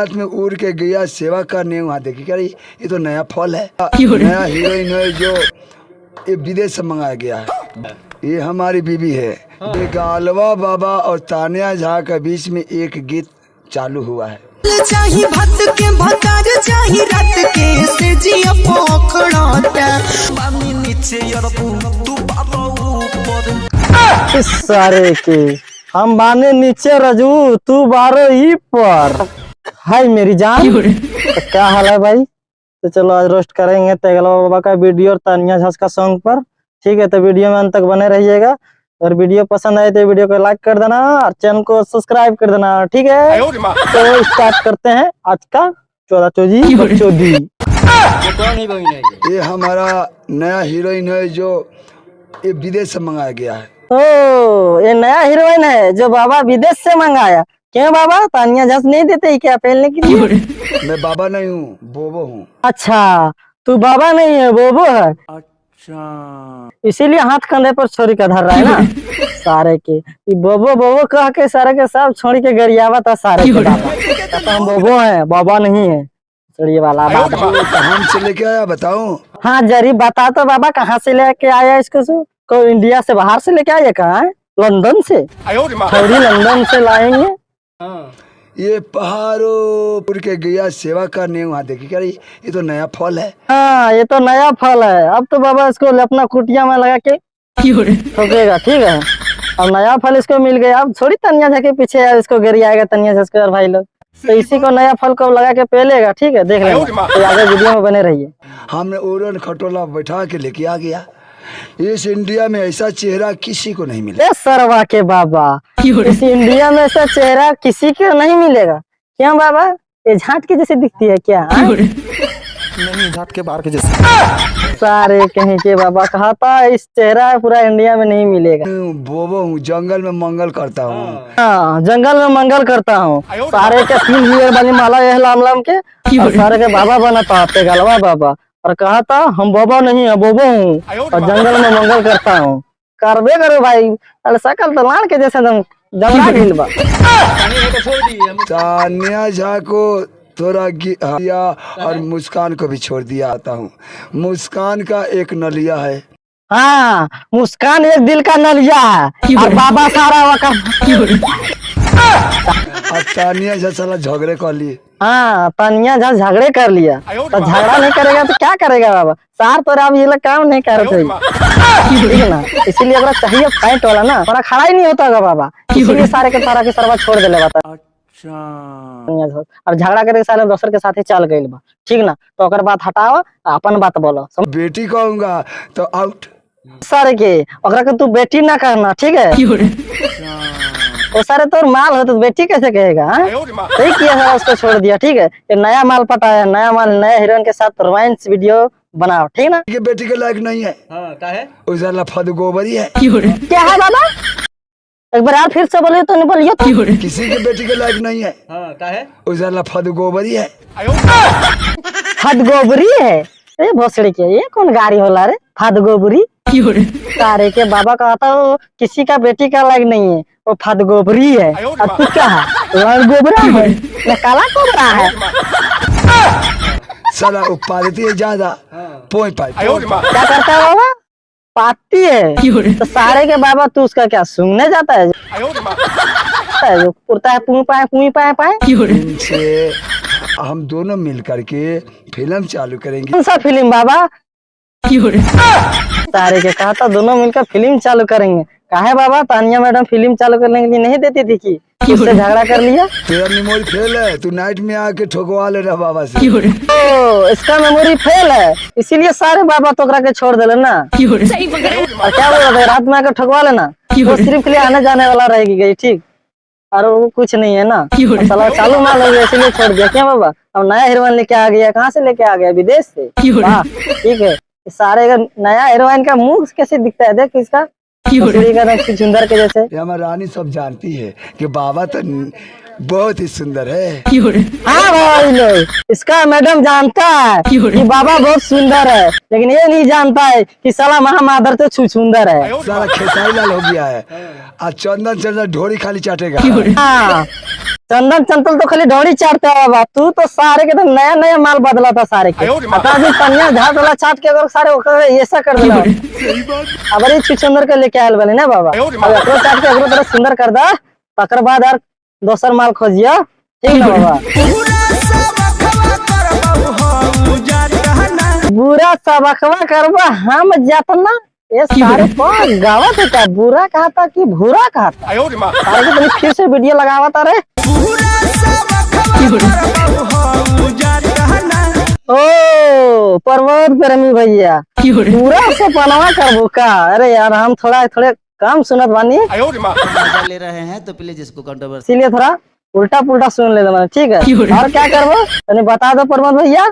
रात में उड़ के गया सेवा करने, वहाँ देखी क्या ये तो नया फल है, नया हीरोइन है जो ये विदेश से मंगाया गया है। ये हमारी बीबी है। ये गालवा बाबा और तानिया झा के बीच में एक गीत चालू हुआ है। चाही भत के भतार चाही रात के से जिया पोखड़ाता बामी नीचे यरबू तू बाबा ऊपर इस सारे के हम बाने नीचे रजू तू बारो ही पर। हाय मेरी जान, तो क्या हाल है भाई? तो चलो आज रोस्ट करेंगे तेगलवा बाबा का वीडियो और तानिया झा का सॉन्ग पर। ठीक है, तो वीडियो में अंत तक बने रहिएगा और वीडियो पसंद आए तो वीडियो को लाइक कर देना और चैनल को सब्सक्राइब कर देना। ठीक है, तो स्टार्ट करते हैं आज का चौदी। ये हमारा नया हीरोइन है जो ये विदेश से मंगाया गया है। ओ, ये नया हीरोइन है जो बाबा विदेश से मंगाया। क्यों बाबा, तानिया झा नहीं देते ही क्या पहनने के लिए? मैं बाबा नहीं हूँ, बोबो हूँ। अच्छा, तू बाबा नहीं है, बोबो है। इसीलिए हाथ कंधे पर छोरी का धर रहा है ना सारे के। बोबो बोबो कह के सारे के सब छोड़ी के गरियावा था सारे के बाबा। तो हम बोबो हैं, बाबा नहीं है। छोड़िए वाला बात कहाँ से लेके आया बताओ? हाँ जरी बता तो बाबा, कहाँ से लेके आया इसको? को इंडिया से बाहर से लेके आया? कहाँ है? लंदन से। छोड़ी लंदन से लाएंगे। ये पहाड़ों पर के गया सेवा करने, वहाँ देखी क्या ये तो नया फल है। हाँ, ये तो नया फल है। अब तो बाबा इसको अपना कुटिया में लगा के ठोकेगा। ठीक है, अब नया फल इसको मिल गया। अब थोड़ी तानिया झा के पीछे यार इसको गिर आएगा तानिया झा और भाई लोग। तो इसी को नया फल को लगा के पहलेगा। ठीक है, देख लेना। तो आगे वीडियो में बने रहिए। हमने ओरन खटोला बैठा के लेके आ गया। इस इंडिया में ऐसा चेहरा किसी को नहीं मिलेगा। सरवा के बाबा, इस इंडिया में ऐसा चेहरा किसी को नहीं मिलेगा। क्यों बाबा, ये झाट के जैसे दिखती है क्या? नहीं, झाट के बाहर के जैसे। सारे कहीं के बाबा कहता इस चेहरा पूरा इंडिया में नहीं मिलेगा। बोबो हूँ, जंगल में मंगल करता हूँ। हाँ, जंगल में मंगल करता हूँ। सारे के 3 हीयर वाली माला यह लाम लाम के और सारे के बाबा बनाता है गलवा बाबा। और कहा था हम बाबा नहीं है, बोबो हूँ और जंगल में मंगल करता हूँ। करबे करो भाई, अरे सकल तो लाल के जैसे जमरा गिल बा। तानिया झा को थोड़ा दिया और मुस्कान को भी छोड़ दिया आता हूँ। मुस्कान का एक नलिया है। हाँ, मुस्कान एक दिल का नलिया है और बाबा सारा वका। तानिया झा साला झगड़े कर लिए। हाँ, तानिया झा झगड़े कर लिया। तो झगड़ा नहीं करेगा तो क्या करेगा बाबा? सार तो अब ये लोग काम नहीं कर रहे, ठीक है ना? इसीलिए अगर चाहिए पैंट वाला ना, थोड़ा खड़ा ही नहीं होता होगा बाबा। इसीलिए सारे के तारा के सरवा छोड़ देले बता। अब झगड़ा करे साले दोसर के साथ ही चल गई बा। ठीक ना? तो अगर बात हटाओ, अपन बात बोलो। बेटी कहूंगा तो आउट। सारे के अगर के तू बेटी ना करना, ठीक है? वो सारे तो माल हो तो बेटी कैसे कहेगा? सही किया है, उसको छोड़ दिया। ठीक है, ये नया माल पटाया, नया माल नया हीरोइन के साथ रोमांस वीडियो बनाओ। ठीक ना? ये बेटी के लायक नहीं है। क्या है? उसे लफद गोबरी है। क्या है बाबा? एक बार यार फिर से बोलिए तो नहीं बोलिए तो। किसी के बेटी के लायक नहीं है। क्या है? उसे लफद गोबरी है। फद गोबरी है? ए भोसड़ी के, ये कौन गाड़ी होला रे? फद गोबरी सारे के बाबा कहता हो किसी का बेटी का लायक नहीं है, वो फद गोबरी है। और तू क्या है? लाल गोबरा है या काला गोबरा है? साला उपाधि है ज्यादा। पोई पाई क्या करता है बाबा? पाती है। तो सारे के बाबा तू उसका क्या सूंघने जाता है? जो उड़ता है पुई पाए। इनसे हम दोनों मिल करके फिल्म चालू करेंगे। कौन सा फिल्म बाबा? सारे के कहा था दोनों मिलकर फिल्म चालू करेंगे। काहे बाबा, तानिया मैडम फिल्म चालू करने के लिए नहीं देती थी कि उससे झगड़ा कर लिया? तेरा मेमोरी फेल है, तू नाइट में आके ठोकवा ले रहा बाबा से। ओ, इसका मेमोरी फेल है, इसीलिए सारे बाबा तोकरा के छोड़ देले ना। और क्या बोल रहे, रात में आकर ठोकवा लेना। वो सिर्फ ले आने जाने वाला रहेगी गई। ठीक, और वो कुछ नहीं है ना। साला चालू माल हो गया इसीलिए छोड़ दिया। क्या बाबा, अब नया हीरोइन लेके आ गया? कहाँ से लेके आ गया? विदेश से। ठीक है, सारे का नया हीरोइन का मुंह कैसे दिखता है, देख इसका सुंदर के जैसे। हमारी रानी सब जानती है कि बाबा तो बहुत ही सुंदर है। हाँ भाई लोग, इसका मैडम जानता है कि बाबा बहुत सुंदर है, लेकिन ये नहीं जानता है कि साला महामादर तो सुंदर है। सारा खेसारी लाल हो गया है। आज चंदन चंदन ढोरी खाली चाटेगा। हाँ, चंदन चंचल तो खाली ढोड़ी चाटता है बाबा, तू तो सारे के तो नया नया माल बदला था सारे के। पनिया झाट वाला चाट के अगर सारे ऐसा कर देना। अब अरे छुचंदर के लेके आयल वाले ना बाबा, अब एकरो चाट के एकरो तरह सुंदर कर दा, तकर बाद यार दोसर माल खोजिया, ठीक ना बाबा। बुरा सबकवा करबा हम जातना, ये सारे कौन गावत है, बुरा कहा था कि भूरा कहा था। सारे को फिर से वीडियो लगावा था रे। ओ पर्वत प्रेमी भैया, पूरा से पनावा करबो का? अरे यार हम थोड़े कम सुनत बानी, ले रहे हैं तो प्लीज इसको कंट्रोवर्सी इसीलिए थोड़ा उल्टा पुल्टा सुन ले मैंने, ठीक है? और क्या करबो तने बता दो पर्वत भैया।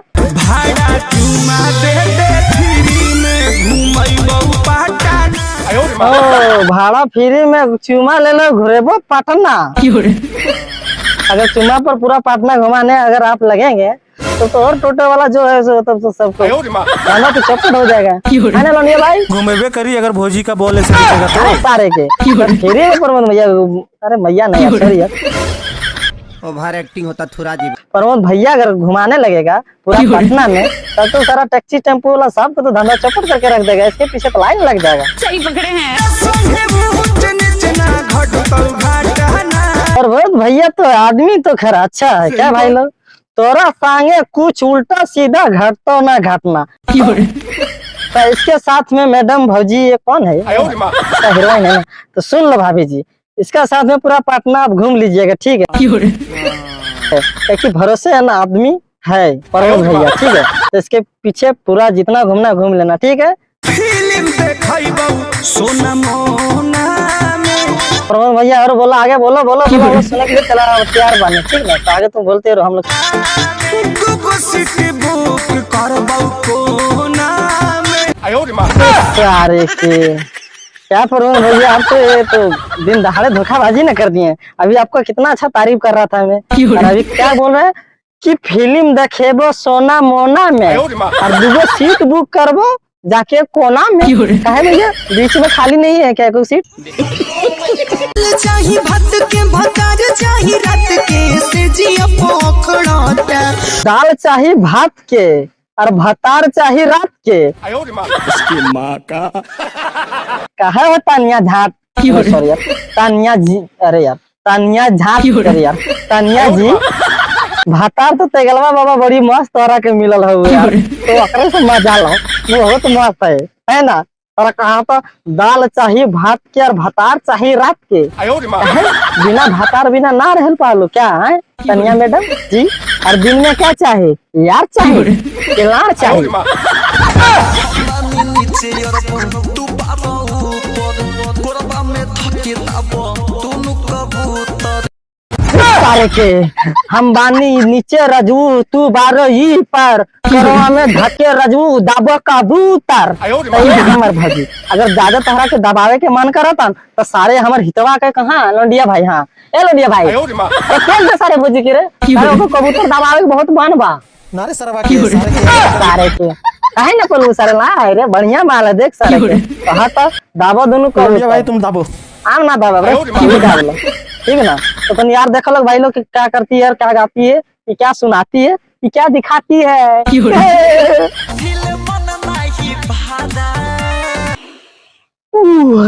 ओ भाड़ा फ्री में चुमा ले लो, घुरेबो पटना। अगर चुमा पर पूरा पटना घुमाने अगर आप लगेंगे तो और टोटे वाला जो है सो तब तो सबको गाना तो चौपट हो जाएगा, है ना लोनिया भाई? घूमेबे करी अगर भोजी का बोले से दिखेगा तो सारे के फ्री में पर्वत भैया, अरे भैया नहीं सॉरी यार, ओवर एक्टिंग होता थोड़ा जी। पर्वत भैया अगर घुमाने लगेगा पूरा पटना में तब तो सारा टैक्सी टेम्पो वाला सबको तो धंधा चौपट करके रख देगा, इसके पीछे तो लाइन लग जाएगा। सही पकड़े हैं। पर्वत भैया तो आदमी तो खैर अच्छा है क्या भाई लोग, तोरा सांगे कुछ उल्टा सीधा घटतो ना घटना। तो इसके साथ में मैडम भौजी, ये कौन है? इसका हीरोइन है ना, तो सुन लो भाभी जी, इसका साथ में पूरा पटना आप घूम लीजिएगा, ठीक है? एक भरोसे है ना आदमी है पर्वत भैया, ठीक है? तो इसके पीछे पूरा जितना घूमना घूम लेना, ठीक है? पर्वत भैया और बोला आगे, बोलो बोलो बोलो, सुनने के लिए चला तैयार बने, ठीक है? तो आगे तुम बोलते रहो, हम लोग सारे के क्या पर्वत भैया, आप तो ये तो दिन दहाड़े धोखाबाजी न कर दिए। अभी आपका कितना अच्छा तारीफ कर रहा था मैं, और अभी क्या बोल रहे हैं कि फिल्म देखेबो सोना मोना में और दूगो सीट बुक करबो जाके कोना में। काहे भैया बीच में खाली नहीं है क्या कोई सीट? चाही भात के भतार चाही रात के से जिया पोखड़ोता। दाल चाहिए भात के और भतार चाहिए रात के। इसकी माँ का कहा है तानिया झाट, सॉरी यार तानिया जी, अरे यार तानिया झाट, अरे यार तानिया जी, भतार तो तेगलवा बाबा बड़ी मस्त तोरा के मिलल हो यार, तो अकरे से मजा लो, वो बहुत मस्त है ना? और कहा था दाल चाहिए भात के और भतार चाहिए रात के। बिना भतार बिना ना रह पालो क्या है तनिया मैडम जी? और दिन में क्या चाहे? यार चाहिए, खिलाड़ चाहिए। सारे के हम बानी नीचे रजू, तू बारो ही पर करवा में धके रजू दाबो कबूतर। तो ये हमर भाजी अगर ज्यादा तहरा के दबावे के मन करता तो सारे हमर हितवा के कहाँ लोडिया भाई, हाँ ए लोडिया भाई खेल दे सारे भोजी के रे, सारे को कबूतर दबावे के बहुत मन बा नारे सरवा के सारे के काहे न बोलू सारे ला है रे, बढ़िया माल है देख सारे के। कहा तो दाबो दोनों को भाई, तुम दाबो आम ना दाबा रे, दाब लो, ठीक है ना? तो तुम यार देखो लोग भाई लोग कि क्या करती है, क्या गाती है, कि क्या सुनाती है, कि क्या दिखाती है।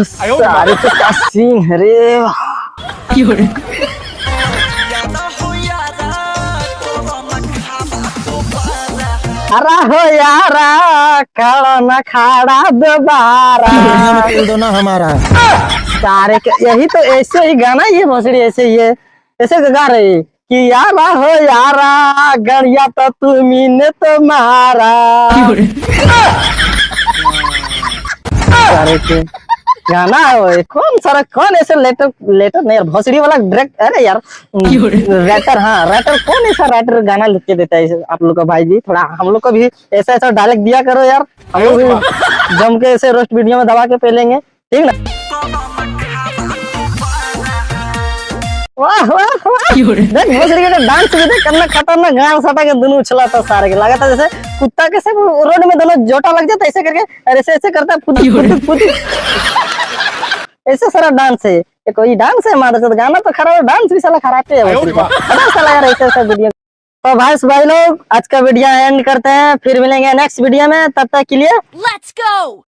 सारे तो क्या सीन है रे। अरे हो यारा खड़ा न खड़ा दोबारा, दो ना हमारा सारे यही तो ऐसे ही गाना, ये भोसड़ी ऐसे ही है, ऐसे गा रही कि यारा हो यारा गड़िया तो तुम्हें तो मारा। सारे के गाना है कौन सारा, कौन ऐसे लेटर नहीं यार भोसड़ी वाला डायरेक्ट, अरे यार रैटर, हाँ रैटर कौन ऐसा रैटर गाना लिख के देता है आप लोग का? भाई जी थोड़ा हम लोग को भी ऐसा ऐसा डायलेक्ट दिया करो यार, हम लोग भी जम के ऐसे रोस्ट वीडियो में दबा के पेलेंगे, ठीक ना? वाह वाह वाह देख भोसड़ी का डांस भी देख करना खतरनाक गाल सटा के दोनों उछलाता सारे के लगा था जैसे कुत्ता कैसे रोड में दोनों जोटा लग जाता ऐसे करके और ऐसे ऐसे करता फुट ऐसे सारा डांस है ये कोई डांस है हमारे साथ गाना तो खराब है डांस भी साला खराब है साला यार ऐसे ऐसा वीडियो। तो भाई लोग आज का वीडियो एंड करते हैं फिर मिलेंगे नेक्स्ट वीडियो में तब तक के लिए Let's go!